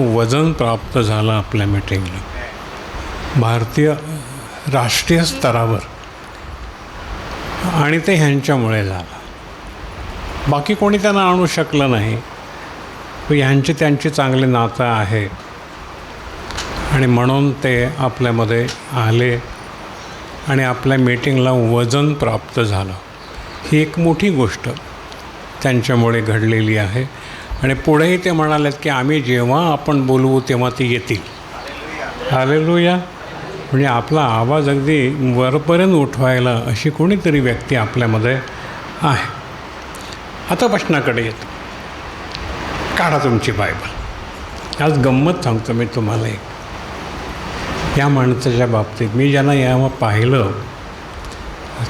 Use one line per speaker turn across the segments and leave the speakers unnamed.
वजन प्राप्त झालं आपल्या मीटिंगला भारतीय राष्ट्रीय स्तरावर, आणि ते ह्यांच्यामुळे झालं. बाकी कोणी त्यांना आणू शकलं नाही. ह्यांची त्यांची चांगली नातं आहे आणि म्हणून ते आपल्यामध्ये आले आणि आपल्या मीटिंगला वजन प्राप्त झालं. ही एक मोठी गोष्ट त्यांच्यामुळे घडलेली आहे. आणि पुढेही ते म्हणालेत की आम्ही जेव्हा आपण बोलवू तेव्हा ते येतील. हालेलुया. म्हणजे आपला आवाज अगदी वरपर्यंत उठवायला अशी कोणीतरी व्यक्ती आपल्यामध्ये आहे. आता प्रश्नाकडे येतो. काढा तुमची बायबल. आज गंमत सांगतो मी तुम्हाला एक. या माणसाच्या बाबतीत मी ज्यांना यावं पाहिलं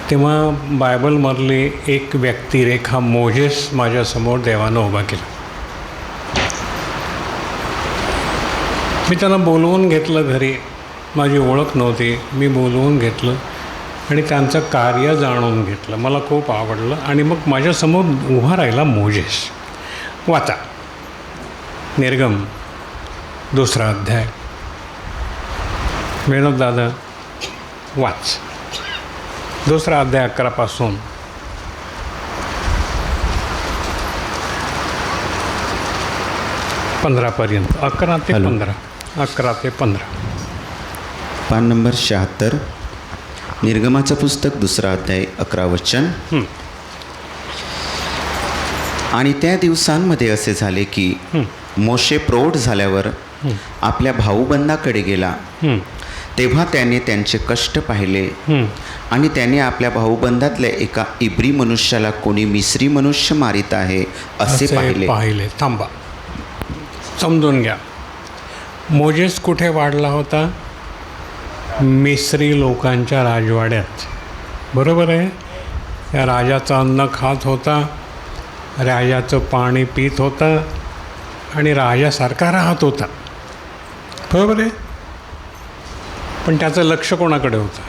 तेव्हा बायबलमधली एक व्यक्तिरेखा मोजेस माझ्यासमोर देवानं उभा केला. मी त्यांना बोलवून घेतलं घरी. माझी ओळख नव्हती. मी बोलवून घेतलं आणि त्यांचं कार्य जाणून घेतलं. मला खूप आवडलं आणि मग माझ्यासमोर उभा राहिला मोजेस. वाचा निर्गम 2 अध्याय. विनोद दादा वाच 2 अध्याय 11 पासून 15 पर्यंत. 11 ते 15. 11 ते 15.
पान नंबर 76. निर्गमाचं पुस्तक 2 अध्याय 11 वचन. आणि त्या दिवसांमध्ये असे झाले की मोशे प्रौढ झाल्यावर आपल्या भाऊबंदाकडे गेला. तेव्हा त्याने त्यांचे कष्ट पाहिले आणि त्याने आपल्या भाऊबंदातल्या एका इब्री मनुष्याला कोणी मिस्री मनुष्य मारित आहे असे पाहिले.
थांबा, समजून घ्या. मोजेस कुठे वाढला होता? मिस्री लोकांच्या राजवाड्यात. बरोबर आहे. त्या राजाचं अन्न खात होता, राजाचं पाणी पित होता आणि राजासारखा राहत होता. बरोबर आहे. पण त्याचं लक्ष कोणाकडे होतं?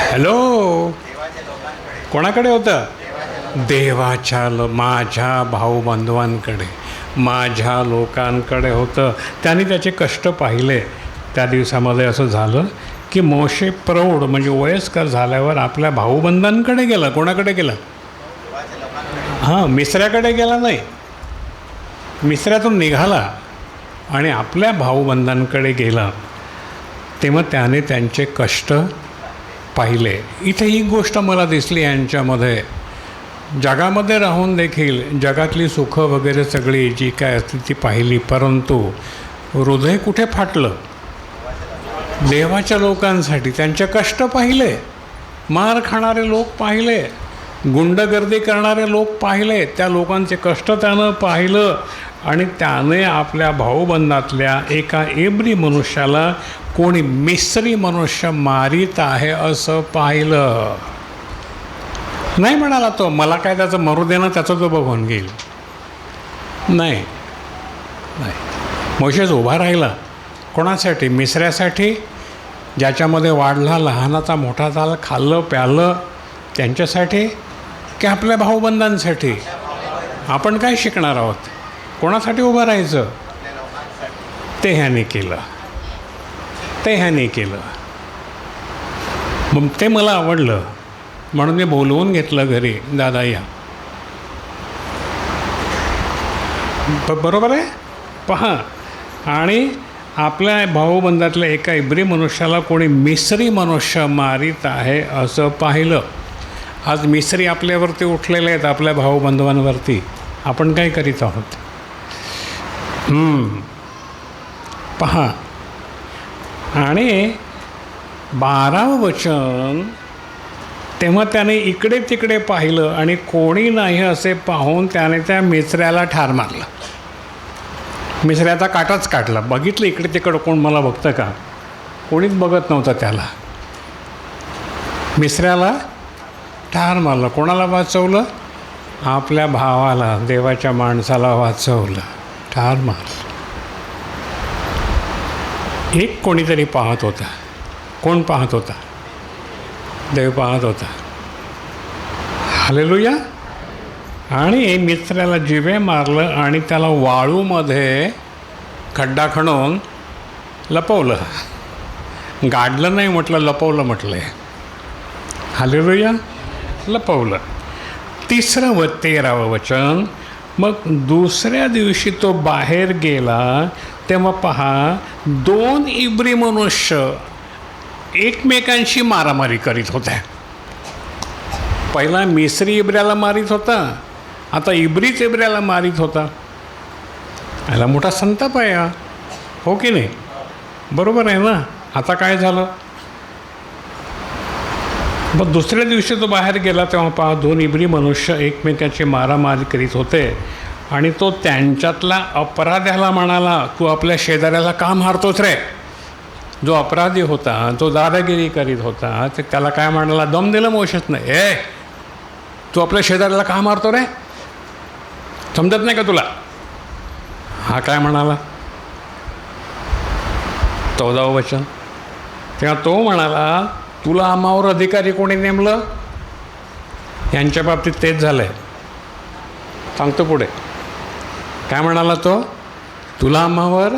हॅलो, कोणाकडे होतं? देवाच्या माझ्या भाऊबांधवांकडे, माझ्या लोकांकडे होतं. त्यांनी त्याचे कष्ट पाहिले. त्या दिवसामध्ये असं झालं की मोशे प्रौढ म्हणजे वयस्कर झाल्यावर आपल्या भाऊबंधांकडे गेला. कोणाकडे गेला? हां, मिसऱ्याकडे गेला नाही. मिसऱ्यातून निघाला आणि आपल्या भाऊबंधांकडे गेला. तेव्हा त्याने त्यांचे कष्ट पाहिले. इथे ही गोष्ट मला दिसली यांच्यामध्ये. जगामध्ये राहून देखील जगातली सुखं वगैरे सगळी जी काय असते ती पाहिली, परंतु हृदय कुठे फाटलं? देवाच्या लोकांसाठी. त्यांचे कष्ट पाहिले, मार खाणारे लोक पाहिले, गुंडगर्दी करणारे लोक पाहिले. त्या लोकांचे कष्ट त्यानं पाहिलं आणि त्याने आपल्या भाऊबंधातल्या एका इब्री मनुष्याला कोणी मिस्री मनुष्य मारित आहे असं पाहिलं. नाही म्हणाला तो, मला काय त्याचं मरू देणं, त्याचं तो बघून घेईल. नाही. मोशेस उभा राहिला. कोणासाठी? मिसऱ्यासाठी, ज्याच्यामध्ये वाढला, लहानाचा मोठा झाला, खाल्लं प्यालं, त्यांच्यासाठी की आपल्या भाऊबंधांसाठी? आपण काय शिकणार आहोत? कोणासाठी उभं राहायचं? ते ह्याने केलं. मग ते मला आवडलं म्हणून मी बोलवून घेतलं घरी. दादा या. बरोबर आहे. पहा, आणि आपल्या भाऊबंधातल्या एका इब्री मनुष्याला कोणी मिस्री मनुष्य मारित आहे असं पाहिलं. आज मिस्री आपल्यावरती उठलेले आहेत, आपल्या भाऊबंधवांवरती. आपण काय करीत आहोत? पहा, आणि 12वं वचन. तेव्हा त्याने इकडे तिकडे पाहिलं आणि कोणी नाही असे पाहून त्याने त्या मिसऱ्याला ठार मारलं. मिसऱ्याचा काटाच काढला. बघितलं इकडे तिकडं, कोण मला बघतं का? कोणीच बघत नव्हतं त्याला. मिसऱ्याला ठार मारलं. कोणाला वाचवलं? आपल्या भावाला, देवाच्या माणसाला वाचवलं, ठार मारलं. एक कोणीतरी पाहत होता. कोण पाहत होता? देव पाहत होता. हालेलुया. आणि मित्राला जिवे मारलं आणि त्याला वाळूमध्ये खड्डा खणून लपवलं. गाडलं नाही म्हटलं, लपवलं म्हटलं आहे. हालेलुया, लपवलं. 3रं व 13वं वचन. मग दुसऱ्या दिवशी तो बाहेर गेला तेव्हा पहा 2 इब्री मनुष्य एकमेकांशी मारामारी करीत होत्या. पहिला मिस्री इब्र्याला मारीत होता, आता इब्रीच इब्र्याला मारीत होता. याला मोठा संताप आहे हा, हो की नाही? बरोबर आहे ना? आता काय झालं? मग दुसऱ्या दिवशी तो बाहेर गेला तेव्हा पहा 2 इब्री मनुष्य एकमेकांची मारामारी करीत होते आणि तो त्यांच्यातला अपराध्याला म्हणाला, तू आपल्या शेजाऱ्याला का मारतोस रे? जो अपराधी होता, जो दादागिरी करीत होता, ते त्याला काय म्हणाला? दम दिलं मोशेच नाही. तू आपल्या शेजाऱ्याला का मारतो रे? समजत नाही का तुला? हा काय म्हणाला? 14वं वचन. तेव्हा तो म्हणाला, तुला आम्हावर अधिकारी कोणी नेमलं? यांच्या बाबतीत तेच झालं आहे. सांगतो पुढे काय म्हणाला तो? तुला आम्हावर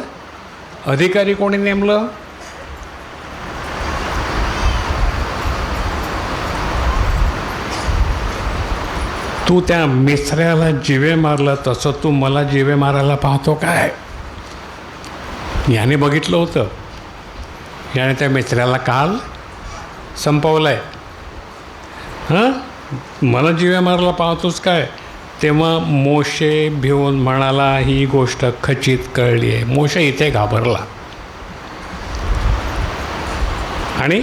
अधिकारी कोणी नेमलं? तू त्या मिस्त्र्याला जिवे मारला तसं तू मला जिवे मारायला पाहतो काय? याने बघितलं होतं, याने त्या मिस्त्र्याला काल संपवलं आहे. मला जिवे मारायला पाहतोस काय? तेव्हा मोशे भिवून म्हणाला, ही गोष्ट खचित कळली आहे. मोशे इथे घाबरला आणि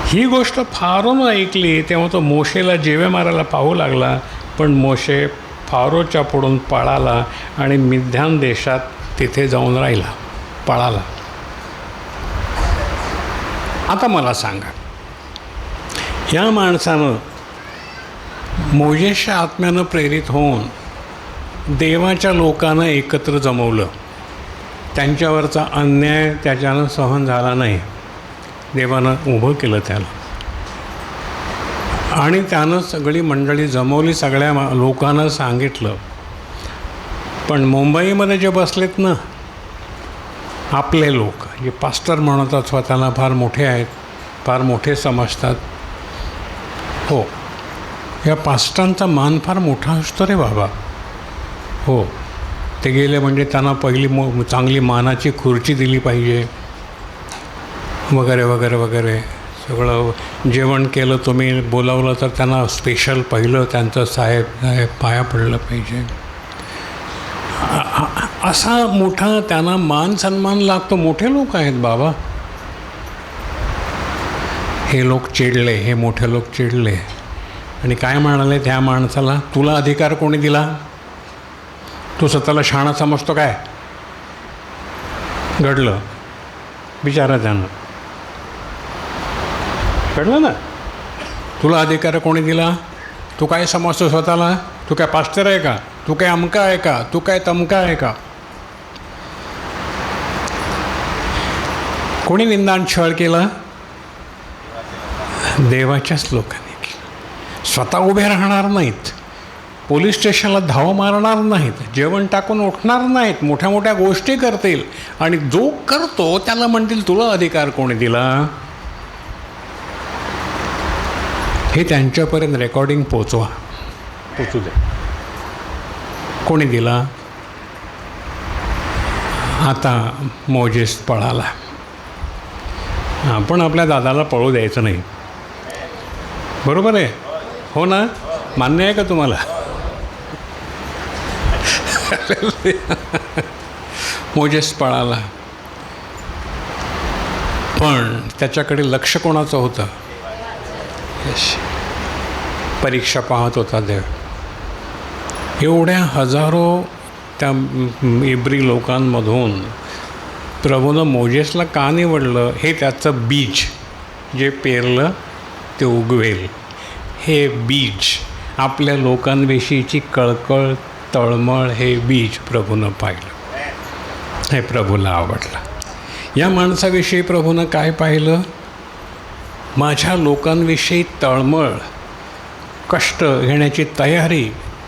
ही गोष्ट फारोनं ऐकली तेव्हा तो मोशेला जिवे मारायला पाहू लागला. पण मोशे फारोच्या पुढून पळाला आणि मिद्यान देशात तिथे जाऊन राहिला, पळाला. आता मला सांगा, या माणसानं मोशेच्या आत्म्यानं प्रेरित होऊन देवाच्या लोकांना एकत्र जमवलं. त्यांच्यावरचा अन्याय त्याच्यानं सहन झाला नाही. देवानं उभं केलं त्याला आणि त्यानं सगळी मंडळी जमवली, सगळ्या लोकांना सांगितलं. पण मुंबईमध्ये जे बसलेत ना आपले लोक, जे पास्टर म्हणतात स्वतःला फार मोठे आहेत, फार मोठे समजतात, हो, या पास्टरांचा मान फार मोठा असतो रे बाबा. हो, ते गेले म्हणजे त्यांना पहिली चांगली मानाची खुर्ची दिली पाहिजे वगैरे वगैरे वगैरे. सगळं जेवण केलं, तुम्ही बोलावलं तर त्यांना स्पेशल पहिलं त्यांचं साहेब साहेब पाया पडलं पाहिजे. असा मोठा त्यांना मान सन्मान लागतो. मोठे लोक आहेत बाबा. हे लोक चिडले, हे मोठे लोक चिडले आणि काय म्हणाले त्या माणसाला? तुला अधिकार कोणी दिला? तू स्वतःला शहाणा समजतो काय? घडलं बिचारा त्यानं, कळलं ना? तुला अधिकार कोणी दिला? तू काय समजतो स्वतःला? तू काय पास्टर आहे का? तू काय अमका आहे का? तू काय तमका आहे का? कोणी निंदान छळ केला? देवाच्याच लोकांनी केलं. स्वतः उभे राहणार नाहीत, पोलीस स्टेशनला धाव मारणार नाहीत, जेवण टाकून उठणार नाहीत, मोठ्या मोठ्या गोष्टी करतील आणि जो करतो त्याला म्हणतील तुला अधिकार कोणी दिला? हे त्यांच्यापर्यंत रेकॉर्डिंग पोचू दे. कोणी दिला? आता मोजेस पळाला. आपण आपल्या दादाला पळू द्यायचं नाही, बरोबर आहे? हो ना? मान्य आहे का तुम्हाला? मोजेस पळाला, पण त्याच्याकडे लक्ष कोणाचं होतं? परीक्षा पाहत होता देव. एवढ्या हजारो त्या इब्री लोकांमधून प्रभूनं मोजेसला का निवडलं? हे त्याचं बीज, जे पेरलं ते उगवेल. हे बीज, आपल्या लोकांविषयीची कळकळ तळमळ, हे बीज प्रभूनं पाहिलं. हे प्रभूला आवडलं. या माणसाविषयी प्रभूनं काय पाहिलं? माझ्या लोकांविषयी तळमळ, कष्ट घेण्याची तयारी,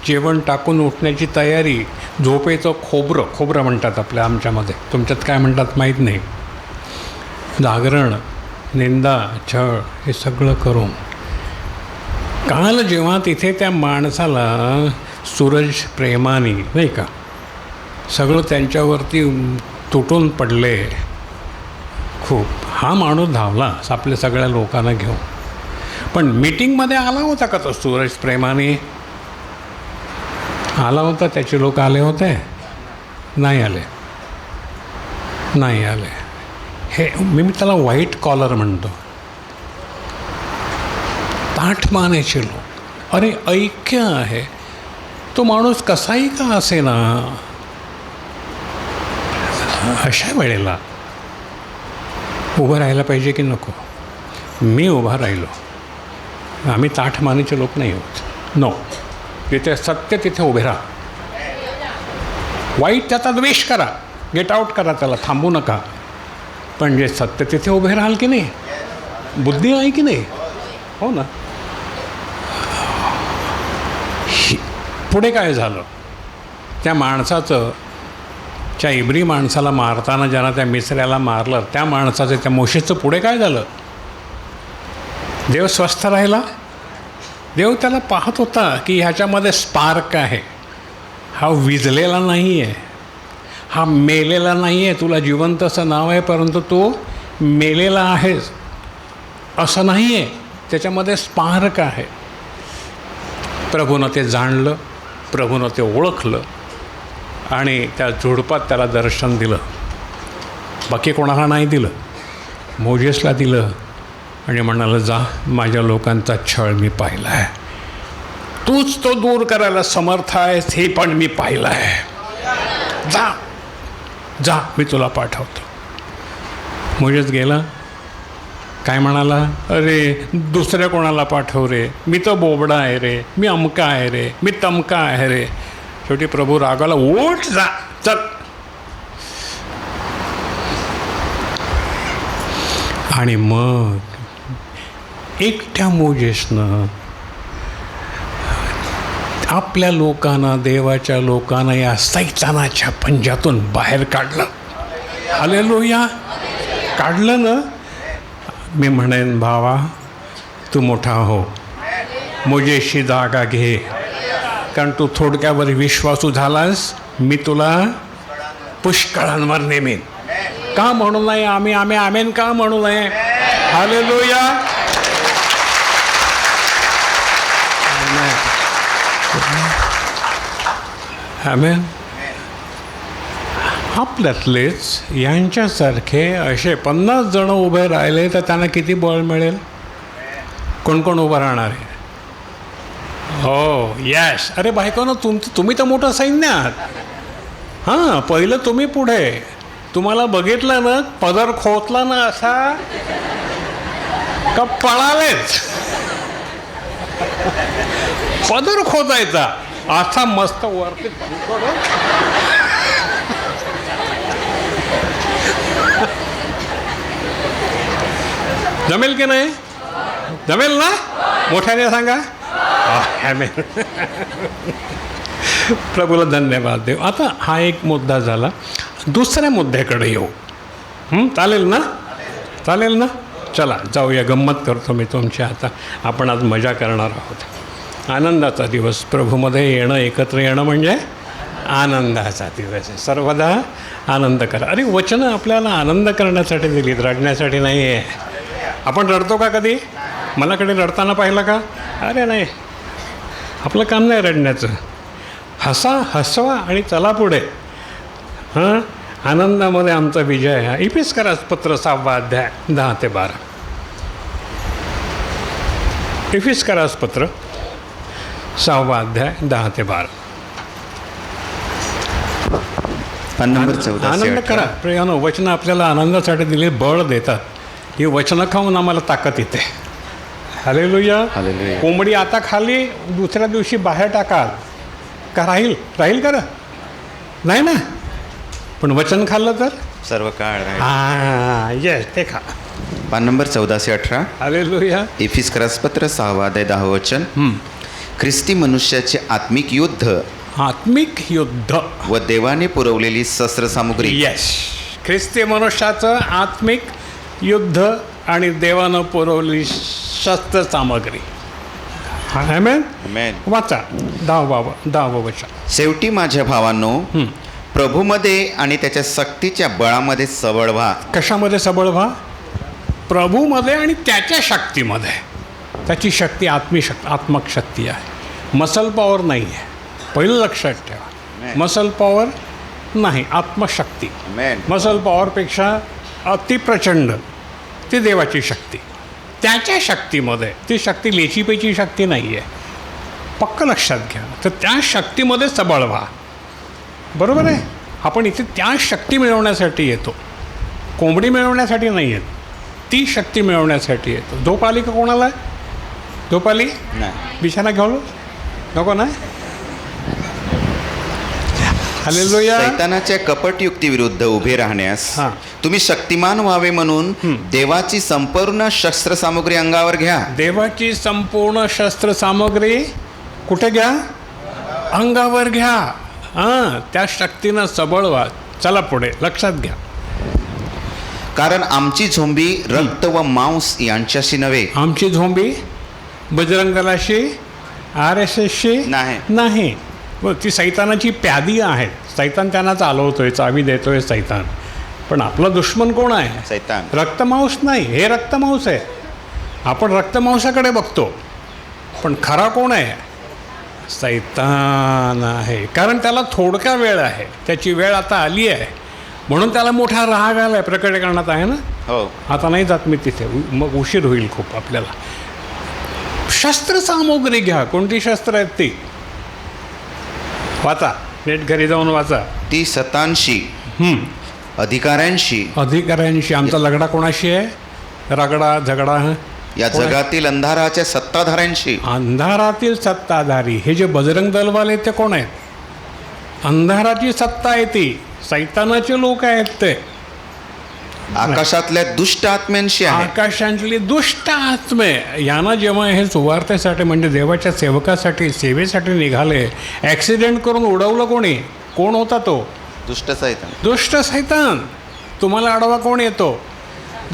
जेवण टाकून उठण्याची तयारी, झोपेचं खोबरं म्हणतात आमच्यामध्ये, तुमच्यात काय म्हणतात माहीत नाही, जागरण, निंदा, छळ हे सगळं करून काल जेव्हा तिथे त्या माणसाला सूरज प्रेमाने नाही का सगळं त्यांच्यावरती तुटून पडले खूप, हा माणूस धावला आपल्या सगळ्या लोकांना घेऊन. पण मीटिंगमध्ये आला होता का तो सूरज प्रेमाने? आला होता? त्याचे लोक आले होते? नाही आले. हे मी त्याला व्हाईट कॉलर म्हणतो, ताठमानेचे लोक. अरे ऐक्य आहे, तो माणूस कसाही का असे ना, अशा वेळेला उभं राहायला पाहिजे की नको? मी उभा राहिलो. आम्ही ताठमानेचे लोक नाही होत. नो, जिथे सत्य तिथे उभे राहा. वाईट त्याचा द्वेष करा, गेट आउट करा, त्याला थांबू नका. पण जे सत्य तिथे उभे राहाल की नाही, बुद्धी आहे की नाही, हो ना. पुढे काय झालं? त्या माणसाचं, त्या इब्री माणसाला मारताना ज्यानं त्या मिसऱ्याला मारलं, त्या माणसाचं, त्या मोशेचं पुढे काय झालं? देव स्वस्थ राहिला. देव त्याला पाहत होता की ह्याच्यामध्ये स्पार्क आहे, हा विजलेला नाही आहे, हा मेलेला नाही आहे. तुला जिवंत असं नाव आहे, परंतु तो मेलेला आहेस असं नाही आहे, त्याच्यामध्ये स्पार्क आहे. प्रभूनं ते जाणलं, प्रभूनं ते ओळखलं आणि त्या झुडपात त्याला दर्शन दिलं. बाकी कोणाला नाही दिलं, मोजेसला दिलं आणि म्हणालं, जा, माझ्या लोकांचा छळ मी पाहिला आहे, तूच तो दूर करायला समर्थ आहेस हे पण मी पाहिलं आहे, जा जा, मी तुला पाठवतो. मोजेस गेला. काय म्हणाला? अरे दुसऱ्या कोणाला पाठव रे, मी तर बोबडा आहे रे, मी अमका आहे रे, मी तमका आहे रे. शेवटी प्रभू रागाला, उठ, जा, चल. आणि मग एकट्या मोजेसनं आपल्या लोकांना, देवाच्या लोकांना या सैतानाच्या पंजातून बाहेर काढलं. हालेलुया, काढलं ना. मी म्हणेन, भावा तू मोठा हो, मोजेशी जागा घे, कारण तू थोडक्यावर विश्वासू झालास, मी तुला पुष्कळांवर नेमीन. का म्हणू नये? आम्ही आमेन का म्हणू नये? हालेलुया. आमेन. आपल्यातलेच यांच्यासारखे असे 50 जण उभे राहिले तर त्यांना किती बळ मिळेल? कोण कोण उभं राहणार आहे? हो, यस. अरे बायकोनं, तुम्ही तर मोठं सैन्य आहात. हां, पहिलं तुम्ही पुढे. तुम्हाला बघितलं ना, पदर खोचला ना असा का पळालेच. पदर खोचायचा असा मस्त वरती. जमेल की नाही? जमेल ना? मोठ्याने सांगा. प्रभूला धन्यवाद देव. आता हा एक मुद्दा झाला. दुसऱ्या मुद्द्याकडे येऊ. चालेल ना? चालेल ना? चला जाऊया. गंमत करतो मी तुमची. आता आपण आज मजा करणार आहोत. आनंदाचा दिवस. प्रभूमध्ये येणं, एकत्र येणं म्हणजे आनंदाचा दिवस आहे. सर्वदा आनंद करा. अरे वचनं आपल्याला आनंद करण्यासाठी दिलीत, रडण्यासाठी नाही आहे. आपण रडतो का कधी? मला कधी रडताना पाहिलं का? अरे नाही, आपलं काम नाही रडण्याचं. हसवा आणि चला पुढे. हां, आनंदामध्ये आमचा विजय आहे. इफिसकरास पत्र 6वा अध्याय 10 ते 12. इफिसकरास पत्र 6वा अध्याय 10 ते 12. आनंद करा प्रियानो. वचनं आपल्याला आनंदासाठी दिले, बळ देतात. ही वचनं खाऊन आम्हाला ताकद येते. हालेलुया. कोंबडी आता खाली, दुसऱ्या दिवशी बाहेर टाकाल का? राहील का? नाही ना. पण वचन खाल्लं तर
सर्व काळ.
हां, येस, ते खा.
पान नंबर 1418.
हालेलुया.
इफिसकरास पत्र 6वा अध्याय 10 वचन. ख्रिस्ती मनुष्याचे आत्मिक युद्ध
आत्मिक युद्ध.
व देवाने पुरवलेली शस्त्रसामुग्री.
येस, ख्रिस्ती मनुष्याचं आत्मिक युद्ध आणि देवानं पुरवली शस्त्र सामग्री. आमेन.
Amen.
वाचा 10 वचन.
शेवटी माझ्या भावांनो, प्रभूमध्ये आणि त्याच्या शक्तीच्या बळामध्ये सबळ व्हा.
कशामध्ये सबळ व्हा? प्रभूमध्ये आणि त्याच्या शक्तीमध्ये. त्याची शक्ती आत्मक शक्ती आहे, मसल पॉवर नाही आहे. पहिलं लक्षात ठेवा, मसल पॉवर नाही, आत्मशक्ती.
Amen.
मसल पॉवरपेक्षा अतिप्रचंड ती देवाची शक्ती. त्याच्या शक्तीमध्ये, ती शक्ती लेचीपेची शक्ती नाही आहे, पक्क लक्षात घ्या. तर त्या शक्तीमध्ये सबळ व्हा. बरोबर आहे. आपण इथे त्या शक्ती मिळवण्यासाठी येतो, कोंबडी मिळवण्यासाठी नाही येत, ती शक्ती मिळवण्यासाठी येतो. झोप आली का कोणाला? झोप आली?
नाही.
बिछाना घेऊ नको ना? हालेलुया.
सैतानाच्या कपट युक्तीविरुद्ध उभे राहण्यास
हां.
तुम्ही शक्तिमान व्हावे म्हणून देवाची संपूर्ण शस्त्रसामुग्री अंगावर घ्या.
देवाची संपूर्ण शस्त्र सामग्री कुठे घ्या? अंगावर घ्या. हां, त्या शक्तीनं सबळ व्हा. चला पुढे, लक्षात घ्या.
कारण आमची झोंबी रक्त व मांस यांच्याशी नव्हे.
आमची झोंबी बजरंग दलाशी, RSSशी नाही. व ती सैतानाची प्यादी आहे. सैतान त्यांना चालवतोय, चावी देतोय सैतान. पण आपला दुश्मन कोण आहे?
सैतान.
रक्तमांस नाही, हे रक्तमांस आहे. आपण रक्तमांसाकडे बघतो, पण खरा कोण आहे? सैतान आहे. कारण त्याला थोडका वेळ आहे, त्याची वेळ आता आली आहे, म्हणून त्याला मोठा राग आला आहे. प्रकटीकरणात आहे ना?
हो.
आता नाही जात मी तिथे, मग उशीर होईल खूप आपल्याला. शस्त्रसामुग्री घ्या. कोणती शस्त्र आहेत ती? वाचा, नेट घरी जाऊन वाचा.
ती सतांशी, अधिकाऱ्यांशी,
आमचा लगडा कोणाशी आहे? रगडा झगडा
या जगातील अंधाराच्या सत्ताधाऱ्यांशी.
अंधारातील सत्ताधारी. हे जे बजरंग दलवाले ते कोण आहेत? अंधाराची सत्ता आहे ती, सैतानाचे लोक आहेत ते.
आकाशातल्या दुष्ट आत्म्यांशी आहे.
आकाशातली दुष्ट आत्मे. यांना जेव्हा हे सुवार्तेसाठी म्हणजे देवाच्या सेवकासाठी, सेवेसाठी निघाले, ॲक्सिडेंट करून उडवलं कोणी? कोण होता तो?
दुष्ट सैतान.
दुष्ट सैतान. तुम्हाला अडवा कोण येतो?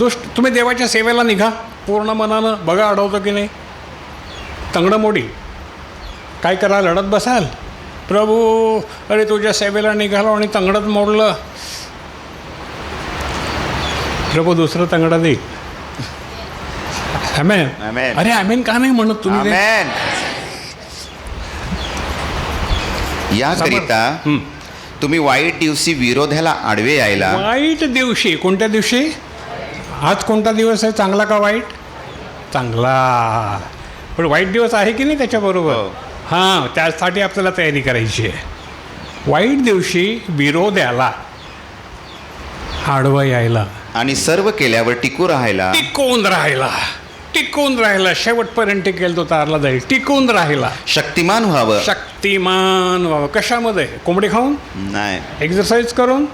तुम्ही देवाच्या सेवेला निघा पूर्ण मनानं, बघा अडवतो की नाही. तंगडं मोडी काय करा? लढत बसाल? प्रभू, अरे तुझ्या सेवेला निघालो आणि तंगडत मोडलं. प्रभू दुसरं तंगडा दे. आमेन.
आमेन.
अरे आमेन का नाही म्हणत तुम्ही?
आमेन. याकरिता तुम्ही वाईट दिवशी विरोधाला आडवे यायला.
वाईट दिवशी. कोणत्या दिवशी? आज कोणता दिवस आहे? चांगला का वाईट? चांगला. पण वाईट दिवस आहे की नाही त्याच्याबरोबर?
हो.
हां, त्यासाठी आपल्याला तयारी करायची आहे. वाईट दिवशी विरोधाला आडवं यायला
आणि सर्व केल्यावर टिकू राहायला.
टिकून राहिला. शेवटपर्यंत टिकेल तो तारला जाईल. टिकून राहिला.
शक्तिमान व्हावं.
शक्तिमान व्हावं. कशामध्ये? कोंबडी खाऊन?
नाही.
एक्सरसाइज करून,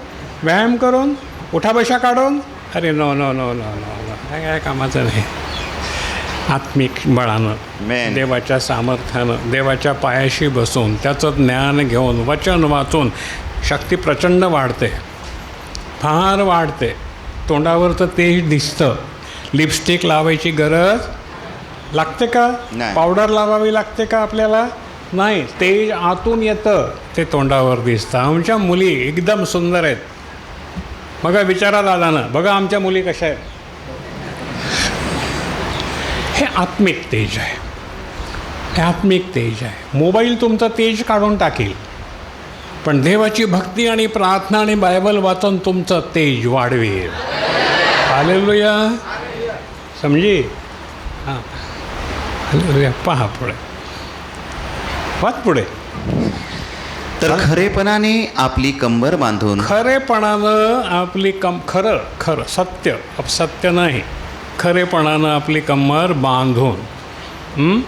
व्यायाम करून, उठाबशा काढून? अरे no no no no no, काय कामाचं नाही. आत्मिक बळानं,
Amen.
देवाच्या सामर्थ्यानं, देवाच्या पायाशी बसून, त्याचं ज्ञान घेऊन, वचन वाचून शक्ती प्रचंड वाढते, फार वाढते. तोंडावरचं तेज दिसतं. लिपस्टिक लावायची गरज लागते का?
नाही.
पावडर लावावी लागते का आपल्याला? नाही. तेज आतून येतं, ते तोंडावर दिसतं. आमच्या मुली एकदम सुंदर आहेत. बघा, विचारा दादानं, बघा आमच्या मुली कशा आहेत. हे आत्मिक तेज आहे. हे आत्मिक तेज आहे. मोबाईल तुमचं तेज काढून टाकेल, पण देवाची भक्ती आणि प्रार्थना आणि बायबल वाचून तुमचं तेज वाढवेल. हालेलुया. समजी? हां, हालेलुया. पहा पुढे, वाच पुढे.
तर खरेपणाने आपली कंबर बांधून.
खरेपणानं आपली खरं सत्य, अपसत्य नाही. खरेपणानं आपली कंबर बांधून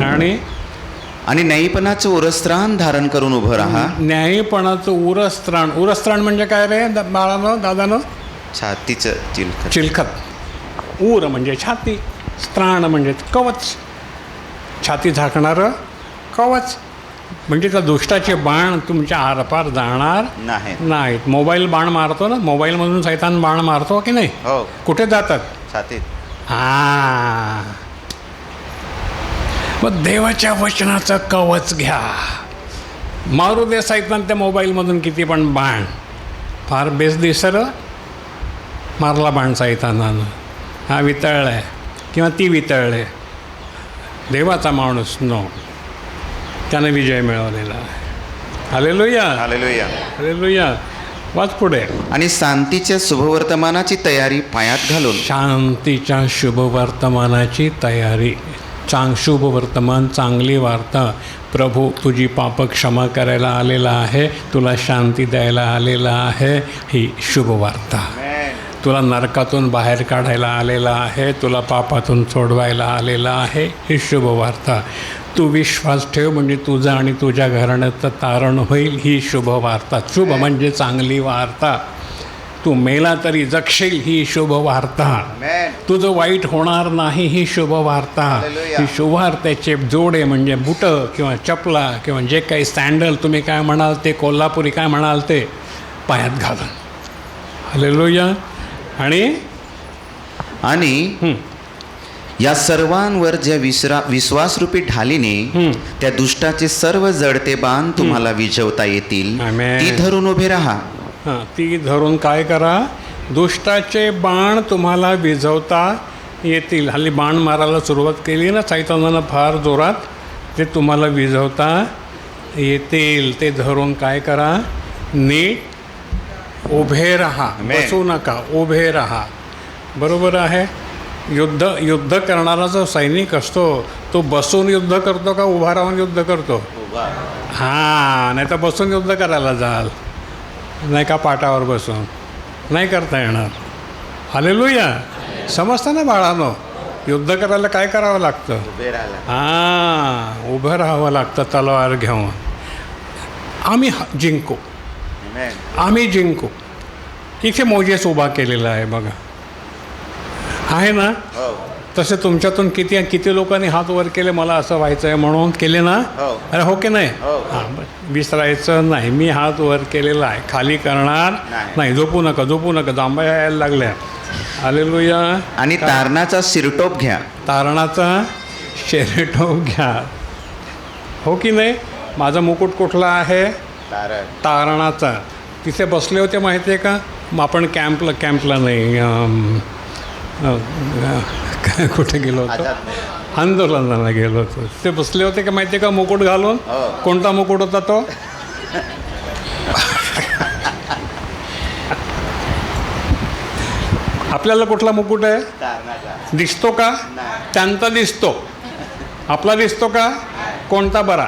आणि
न्यायीपणाचं उरस्त्राण धारण करून उभं राहा.
न्यायीपणाचं उरस्त्राण म्हणजे काय रे बाळानं, दादानं?
छातीचं
चिलखत. उर म्हणजे छाती, स्त्राण म्हणजे कवच. छाती झाकणारं कवच म्हणजे त्या दुष्टाचे बाण तुमच्या आरपार जाणार
नाही.
नाहीत. मोबाईल बाण मारतो ना, मोबाईलमधून सैतान बाण मारतो की नाही?
हो.
कुठे जातात?
छातीत.
हां, मग देवाच्या वचनाचं कवच घ्या. मारू दे सैतान त्या मोबाईलमधून किती पण बाण. फार बेसदिसर मारला बाण सैतानानं, हा वितळलाय किंवा ती वितळले. देवाचा माणूस नो, त्यानं विजय मिळवलेला आहे. Hallelujah,
hallelujah.
हालेलुया. वाच पुढे.
आणि शांतीच्या शुभवर्तमानाची तयारी पायात घालून.
शांतीच्या शुभवर्तमानाची तयारी. शुभ वर्तमान, चांगली वार्ता. प्रभू तुझी पाप क्षमा करायला आलेला आहे, तुला शांती द्यायला आलेला आहे. ही शुभ वार्ता. तुला नरकातून बाहेर काढायला आलेला आहे, तुला पापातून सोडवायला आलेला आहे. ही शुभ वार्ता. तू विश्वास ठेव म्हणजे तुझं आणि तुझ्या घराण्याचं तारण होईल. ही शुभ वार्ता. शुभ म्हणजे चांगली वार्ता. तू मेला तरी जगशील. ही शुभ वार्ता. तुझं वाईट होणार नाही. ही शुभ वार्ता. ही शुभ वार्त्याचे जोडे म्हणजे बुटं किंवा चपला किंवा जे काही सँडल तुम्ही काय म्हणाल ते, कोल्हापुरी काय म्हणाल ते, पायात घालून. हालेलुया.
आणि या सर्वांवर ज्या विश्वासरूपी ढालीने त्या दुष्टाचे सर्व जडते बाण तुम्हाला विझवता येतील,
आमेन.
ती धरून उभे राहा.
हां, ती धरून काय करा? दुष्टाचे बाण तुम्हाला विझवता येतील. हल्ली बाण मारायला सुरुवात केली ना सैतानानं फार जोरात, ते तुम्हाला विझवता येतील. ते धरून काय करा? नीट उभे राहा. बसू नका, उभे राहा. बरोबर आहे. युद्ध करणारा जो सैनिक असतो तो बसून युद्ध करतो का उभा राहून युद्ध करतो? हां, नाही तर बसून युद्ध करायला जाल, नाही का पाटावर बसून नाही करता येणार. हालेलुया. समजतं ना बाळांनो? युद्ध करायला काय करावं लागतं? हां, उभं राहावं लागतं तलवार घेऊन. आम्ही जिंकू, आम्ही जिंकू. इथे मोजेस उभा केलेला आहे बघा, आहे ना? तसे तुमच्यातून किती लोकांनी हात वर केले, मला असं व्हायचं आहे म्हणून केले ना? अरे हो की नाही? हां, विसरायचं नाही. मी हात वर केलेला आहे, खाली करणार नाही. झोपू नका, जांभया यायला लागल्या. हालेलुया.
आणि तारणाचा शिरटोप घ्या.
तारणाचा शिरटोप घ्या. हो की नाही? माझा मुकुट कुठला आहे? तारणाचा. तिथे बसले होते माहिती आहे का? आपण कॅम्पला नाही, कुठे गेलो होतो? आंदोलनाला गेलो होतो. ते बसले होते का माहिती आहे का मुकुट घालून? कोणता मुकुट होता तो? आपल्याला कुठला मुकुट आहे? दिसतो का? त्यांचा दिसतो. आपला दिसतो का? कोणता बरा?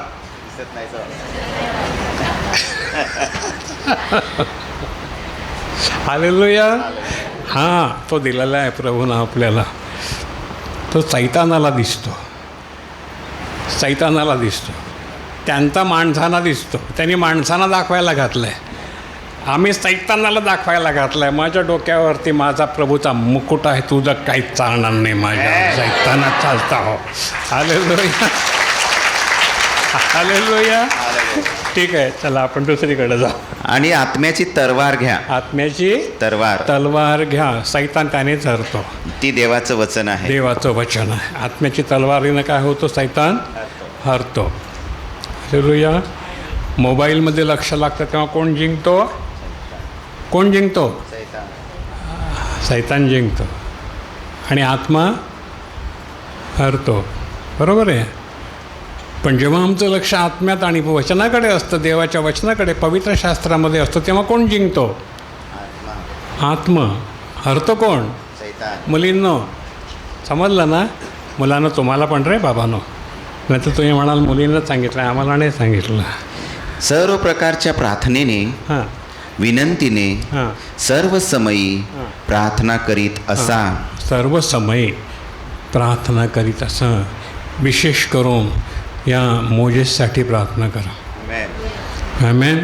हालेलुया. हां, तो दिलेला आहे प्रभूनं आपल्याला. तो सैतानाला दिसतो, त्यांचा माणसांना दिसतो. त्यांनी माणसांना दाखवायला घातलं आहे, आम्ही सैतानाला दाखवायला घातलं आहे. माझ्या डोक्यावरती माझा प्रभूचा मुकुट आहे, तुझं काहीच चालणार नाही माझ्या. सैताना चालता हो. Hallelujah, hallelujah. ठीक आहे, चला आपण दुसरीकडे जाऊ.
आणि आत्म्याची तलवार घ्या.
आत्म्याची तलवार घ्या. सैतान त्याने धरतो.
ती देवाचं वचन आहे.
देवाचं वचन आहे. आत्म्याची तलवारीनं काय होतं? सैतान हरतो. हालेलुया. मोबाईलमध्ये लक्ष लागतं तेव्हा कोण जिंकतो? सैतान जिंकतो आणि आत्मा हरतो. बरोबर आहे. पण जेव्हा आमचं लक्ष आत्म्यात आणि वचनाकडे असतं, देवाच्या वचनाकडे, पवित्र शास्त्रामध्ये असतं, तेव्हा कोण जिंकतो? आत्मा. हरतो कोण? मुलींनो, समजलं ना? मुलांना तुम्हाला पण रे बाबांनो, नाही तर तुम्ही म्हणाल मुलींना सांगितलं, आम्हाला नाही सांगितलं.
सर्व प्रकारच्या प्रार्थनेने, विनंतीने, सर्व समयी प्रार्थना करीत असा.
सर्व समयी प्रार्थना करीत असं. विशेष करून या मोजेससाठी प्रार्थना करा. आमेन.